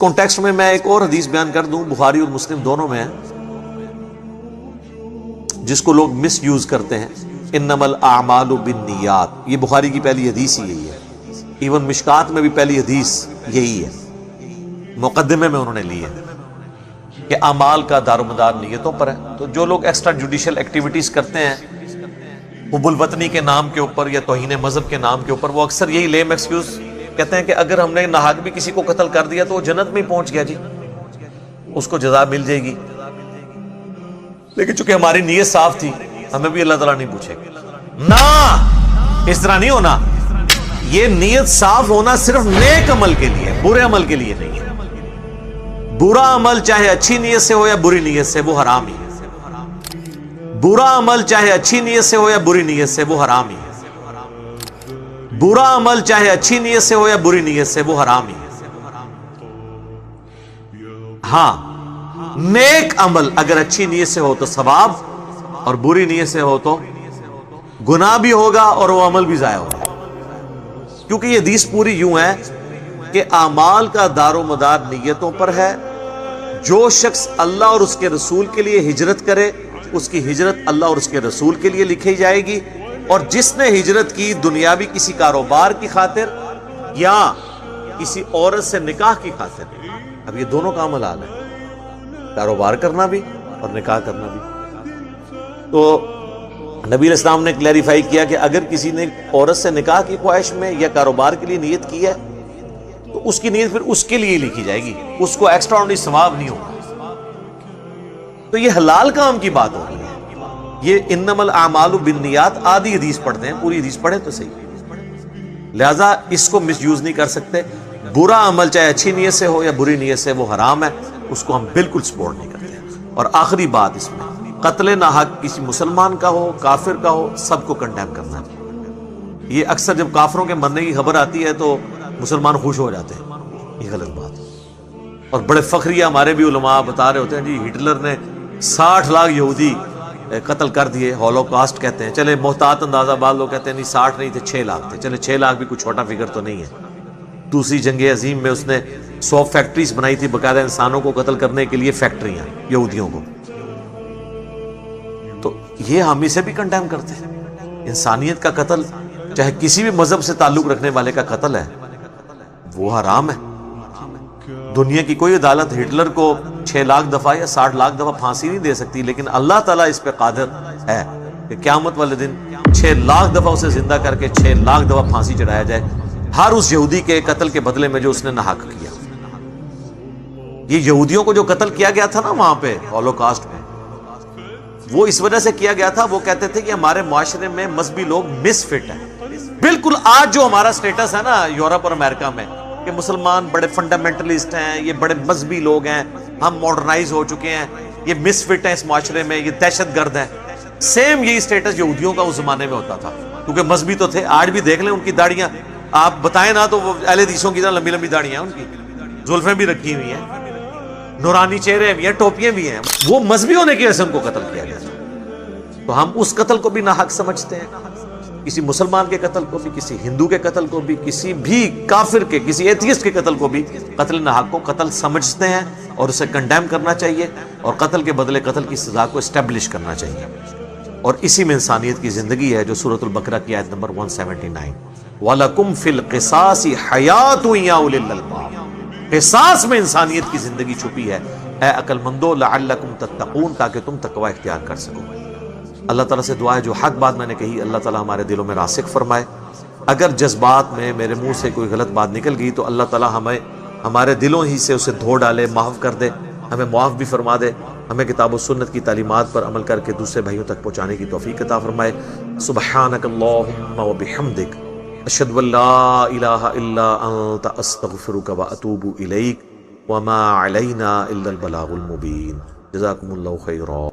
Context میں ایک اور حدیث بیان کر دوں، بخاری اور مسلم دونوں میں ہے، جس کو لوگ مس یوز کرتے ہیں، انما الاعمال بالنیات، یہ بخاری کی پہلی حدیث ہی یہی ہے، ایون مشکات میں بھی پہلی حدیث یہی ہے، مقدمے میں انہوں نے لی ہے کہ اعمال کا دار و مدار نیتوں پر ہے۔ تو جو لوگ ایکسٹرا جوڈیشل ایکٹیویٹیز کرتے ہیں حب الوطنی کے نام کے اوپر یا توہین مذہب کے نام کے اوپر، وہ اکثر یہی لیم ایکسکیوز کہتے ہیں کہ اگر ہم نے ناحق بھی کسی کو قتل کر دیا تو وہ جنت میں ہی پہنچ گیا، جی اس کو جزا مل جائے گی۔ لیکن چونکہ ہماری نیت صاف تھی، ہمیں بھی اللہ تعالیٰ نہیں پوچھے گا۔ نہ، اس طرح نہیں ہونا۔ یہ نیت صاف ہونا صرف نیک عمل کے لیے، برے عمل کے لیے نہیں ہے۔ برا عمل چاہے اچھی نیت سے ہو یا بری نیت سے، وہ حرام ہی ہے۔ برا عمل چاہے اچھی نیت سے ہو یا بری نیت سے، وہ حرام ہی ہے۔ برا عمل چاہے اچھی نیت سے ہو یا بری نیت سے، وہ حرام ہی ہے۔ ہاں، نیک عمل اگر اچھی نیت سے ہو تو ثواب، اور بری نیت سے ہو تو گناہ بھی ہوگا اور وہ عمل بھی ضائع ہوگا۔ کیونکہ یہ حدیث پوری یوں ہے کہ اعمال کا دار و مدار نیتوں پر ہے۔ جو شخص اللہ اور اس کے رسول کے لیے ہجرت کرے، اس کی ہجرت اللہ اور اس کے رسول کے لیے لکھی جائے گی، اور جس نے ہجرت کی دنیاوی کسی کاروبار کی خاطر یا کسی عورت سے نکاح کی خاطر، اب یہ دونوں کا عمل حال ہے، کاروبار کرنا بھی اور نکاح کرنا بھی۔ تو نبی علیہ السلام نے کلیریفائی کیا کہ اگر کسی نے عورت سے نکاح کی خواہش میں یا کاروبار کے لیے نیت کی ہے تو اس کی نیت پھر اس کے لیے لکھی جائے گی، اس کو ایکسٹرا آرڈنری ثواب نہیں ہوگا۔ تو یہ حلال کام کی بات ہو رہی ہے۔ یہ انما الاعمال بالنیات آدھی حدیث پڑھتے ہیں، پوری حدیث پڑھیں تو صحیح۔ لہذا اس کو مس یوز نہیں کر سکتے۔ برا عمل چاہے اچھی نیت سے ہو یا بری نیت سے، وہ حرام ہے، اس کو ہم بالکل سپورٹ نہیں کرتے۔ اور آخری بات اس میں، قتل ناحق کسی مسلمان کا ہو، کافر کا ہو، سب کو کنڈیم کرنا چاہیے۔ یہ اکثر جب کافروں کے مرنے کی خبر آتی ہے تو مسلمان خوش ہو جاتے ہیں، یہ غلط بات ہے۔ اور بڑے فخریہ ہمارے بھی علماء بتا رہے ہوتے ہیں، جی ہٹلر نے 60 لاکھ یہودی قتل کر دیے، ہولوکاسٹ کہتے ہیں۔ چلے محتاط اندازہ بعض لوگ کہتے ہیں نہیں 60 نہیں تھے، 6 لاکھ تھے۔ چلے 6 لاکھ بھی کوئی چھوٹا فگر تو نہیں ہے۔ دوسری جنگ عظیم میں اس نے 100 فیکٹریز بنائی تھی، باقاعدہ انسانوں کو قتل کرنے کے لیے فیکٹریاں، یہودیوں کو۔ تو یہ ہم اسے بھی کنڈیم کرتے ہیں۔ انسانیت کا قتل، چاہے کسی بھی مذہب سے تعلق رکھنے والے کا قتل ہے، وہ حرام ہے۔ دنیا کی کوئی عدالت ہٹلر کو 6 لاکھ دفعہ یا 60 لاکھ دفعہ پھانسی نہیں دے سکتی، لیکن اللہ تعالیٰ اس پہ قادر ہے کہ قیامت والے دن 6 لاکھ دفعہ اسے زندہ کر کے 6 لاکھ دفعہ پھانسی چڑھایا جائے، ہر اس یہودی کے قتل کے بدلے میں جو اس نے ناحق کیا۔ یہ یہودیوں کو جو قتل کیا گیا تھا نا وہاں پہ ہولوکاسٹ میں، وہ اس وجہ سے کیا گیا تھا، وہ کہتے تھے کہ ہمارے معاشرے میں مذہبی لوگ مس فٹ ہیں۔ بالکل آج جو ہمارا سٹیٹس ہے نا یورپ اور امریکہ میں کہ مسلمان بڑے فنڈامنٹلسٹ ہیں، یہ بڑے مذہبی لوگ ہیں، ہم ماڈرنائز ہو چکے ہیں، یہ مس فٹ ہیں اس معاشرے میں، یہ دہشت گرد ہیں۔ سیم یہی سٹیٹس یہودیوں کا اس زمانے میں ہوتا تھا، کیونکہ مذہبی تو تھے۔ آج بھی دیکھ لیں ان کی داڑیاں، آپ بتائیں نا تو وہ اہل حدیثوں کی طرح لمبی لمبی داڑیاں ہیں، ان کی زلفیں بھی رکھی ہوئی ہیں، نورانی چہرے بھی ہیں، ٹوپیاں بھی ہیں۔ وہ مذہبی ہونے کی وجہ سے ان کو قتل کیا گیا تھا۔ تو ہم اس قتل کو بھی ناحق سمجھتے ہیں، کسی مسلمان کے قتل کو بھی، کسی ہندو کے قتل کو بھی، کسی بھی کافر کے، کسی ایتھیسٹ کے قتل کو بھی قتل ناحق کو قتل سمجھتے ہیں، اور اسے کنڈیم کرنا چاہیے، اور قتل کے بدلے قتل کی سزا کو اسٹیبلش کرنا چاہیے۔ اور اسی میں انسانیت کی زندگی ہے، جو سورۃ البقرہ کی آیت نمبر 179، وَلَكُمْ فِي الْقِصَاصِ حَيَاةٌ يَا أُولِي الْأَلْبَابِ، قصاص میں انسانیت کی زندگی چھپی ہے، اے عقل مندو، لَعَلَّكُمْ تَتَّقُونَ، تاکہ تم تقوی اختیار کر سکو۔ اللہ تعالیٰ سے دعا ہے جو حق بات میں نے کہی، اللہ تعالیٰ ہمارے دلوں میں راسخ فرمائے۔ اگر جذبات میں میرے منہ سے کوئی غلط بات نکل گئی تو اللہ تعالیٰ ہمیں ہمارے دلوں ہی سے اسے دھو ڈالے، معاف کر دے، ہمیں معاف بھی فرما دے، ہمیں کتاب و سنت کی تعلیمات پر عمل کر کے دوسرے بھائیوں تک پہنچانے کی توفیق عطا فرمائے۔ سبحانک اللہم و بحمدک، اشہد ان لا الہ الا انت، استغفرک و اتوب الیک، وما علینا الا البلاغ المبین۔ جزاکم اللہ خیرا۔